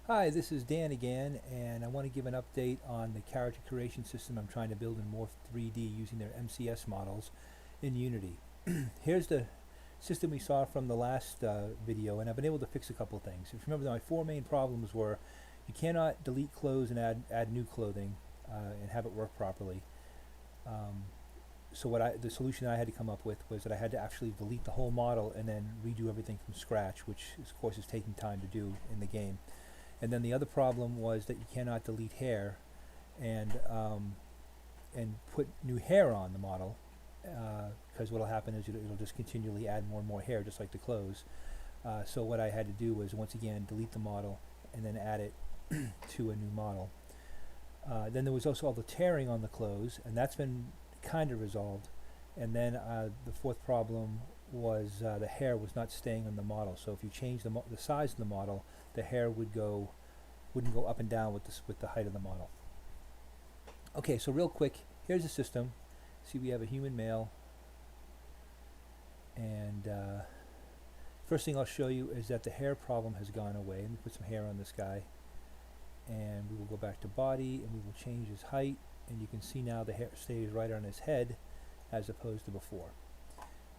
Hi, this is Dan again, and I want to give an update on the character creation system I'm trying to build in Morph3D using their MCS models in Unity. Here's the system we saw from the last video, and I've been able to fix a couple of things. If you remember, my four main problems were you cannot delete clothes and add new clothing and have it work properly. So the solution I had to come up with was that I had to actually delete the whole model and then redo everything from scratch, which of course is taking time to do in the game. And then the other problem was that you cannot delete hair and put new hair on the model, because what will happen is it'll just continually add more and more hair, just like the clothes. So what I had to do was once again delete the model and then add it to a new model. Then there was also all the tearing on the clothes, and that's been kind of resolved. And then the fourth problem was the hair was not staying on the model. So if you change the size of the model, the hair wouldn't go up and down with the height of the model. Okay, so real quick, here's the system. See, we have a human male, and first thing I'll show you is that the hair problem has gone away. Let me put some hair on this guy, and we will go back to body, and we will change his height, and you can see now the hair stays right on his head as opposed to before.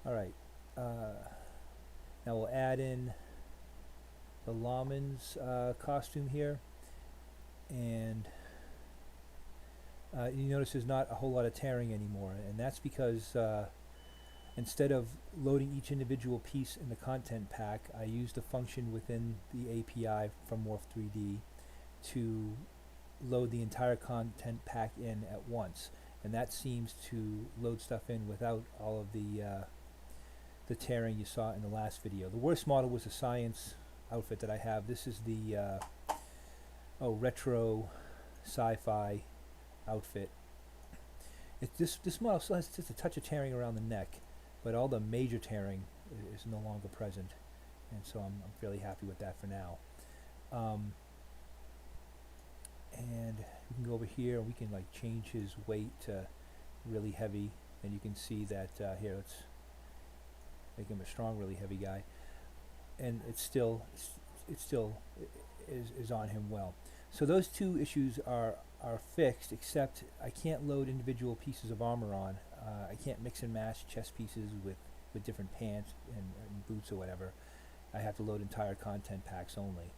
Alright, now we'll add in the lawman's costume here, and you notice there's not a whole lot of tearing anymore, and that's because instead of loading each individual piece in the content pack, I used a function within the API from Morph3D to load the entire content pack in at once, and that seems to load stuff in without all of the tearing you saw in the last video. The worst model was the science outfit that I have. This is the retro sci-fi outfit. This model still has just a touch of tearing around the neck, but all the major tearing is no longer present, and so I'm fairly happy with that for now. And we can go over here and we can like change his weight to really heavy, and you can see that here, let's make him a strong, really heavy guy, and it still is on him well. So those two issues are fixed, except I can't load individual pieces of armor on. I can't mix and match chest pieces with different pants and boots or whatever. I have to load entire content packs only.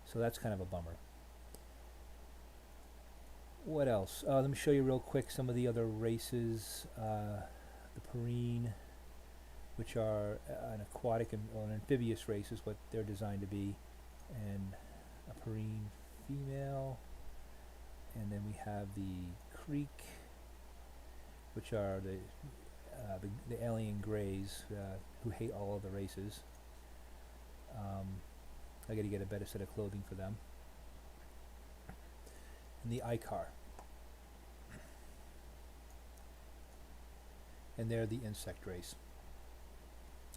So that's kind of a bummer. What else? Let me show you real quick some of the other races. The Perrine, which are an aquatic or an amphibious race is what they're designed to be, and a Perrine female. And then we have the Creek, which are the alien greys who hate all of the races. I got to get a better set of clothing for them. And the Icar, and they're the insect race.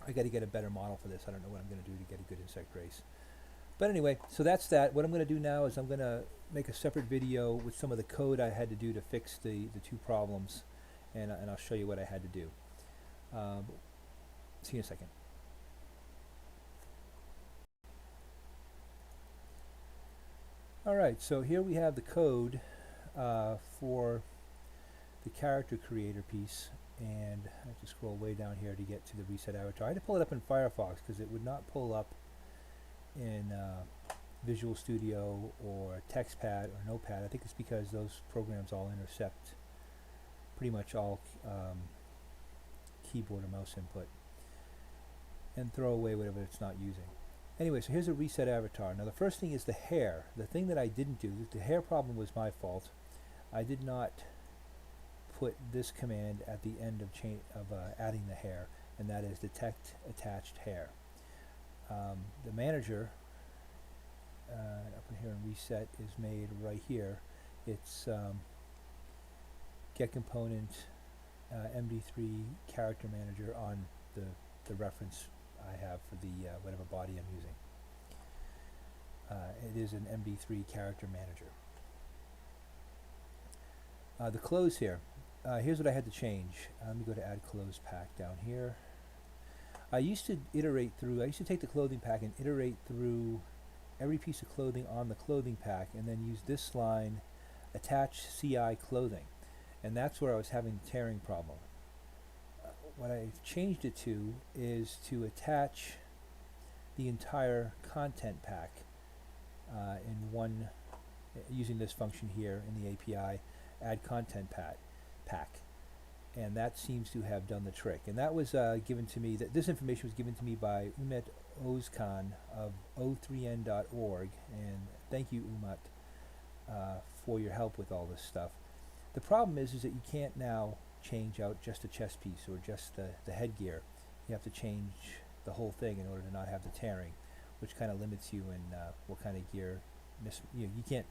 I got to get a better model for this. I don't know what I'm going to do to get a good insect race. But anyway, so that's that. What I'm going to do now is I'm going to make a separate video with some of the code I had to do to fix the two problems, and I'll show you what I had to do. See you in a second. Alright, so here we have the code for the character creator piece, and I have to scroll way down here to get to the reset avatar. I had to pull it up in Firefox because it would not pull up in Visual Studio or TextPad or Notepad. I think it's because those programs all intercept pretty much all keyboard or mouse input and throw away whatever it's not using. Anyway, so here's a reset avatar. Now the first thing is the hair. The thing that I didn't do, the hair problem was my fault. I did not put this command at the end of adding the hair, and that is detect attached hair. The manager up in here in reset is made right here. It's get component MD3 character manager on the reference I have for the whatever body I'm using. It is an MD3 character manager. The clothes here. Here's what I had to change. Let me go to add clothes pack down here. I used to take the clothing pack and iterate through every piece of clothing on the clothing pack and then use this line, attach CI clothing. And that's where I was having the tearing problem. What I've changed it to is to attach the entire content pack in one, using this function here in the API, add content pack. And that seems to have done the trick. And that was given to me, this information was given to me by Umet Ozkan of o3n.org, and thank you, Umat, for your help with all this stuff. The problem is that you can't now change out just a chest piece or just the headgear. You have to change the whole thing in order to not have the tearing, which kind of limits you in what kind of gear. You can't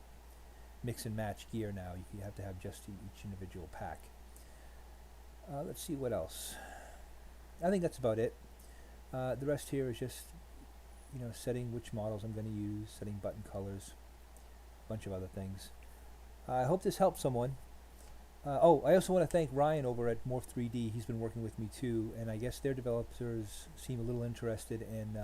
mix and match gear now. You have to have just each individual pack. Let's see what else. I think that's about it. The rest here is just, setting which models I'm going to use, setting button colors, a bunch of other things. I hope this helps someone. I also want to thank Ryan over at Morph3D. He's been working with me too, and I guess their developers seem a little interested in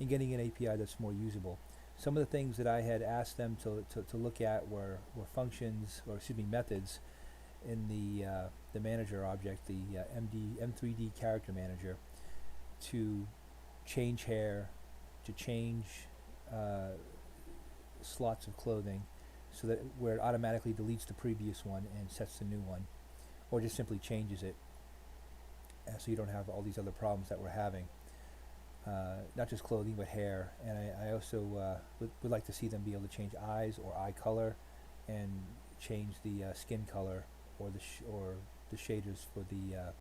getting an API that's more usable. Some of the things that I had asked them to look at were functions, or excuse me, methods in the manager object, the M3D character manager, to change hair, to change slots of clothing, so that where it automatically deletes the previous one and sets the new one, or just simply changes it, so you don't have all these other problems that we're having. Not just clothing, but hair. And I also would like to see them be able to change eyes or eye color, and change the skin color or the shaders for the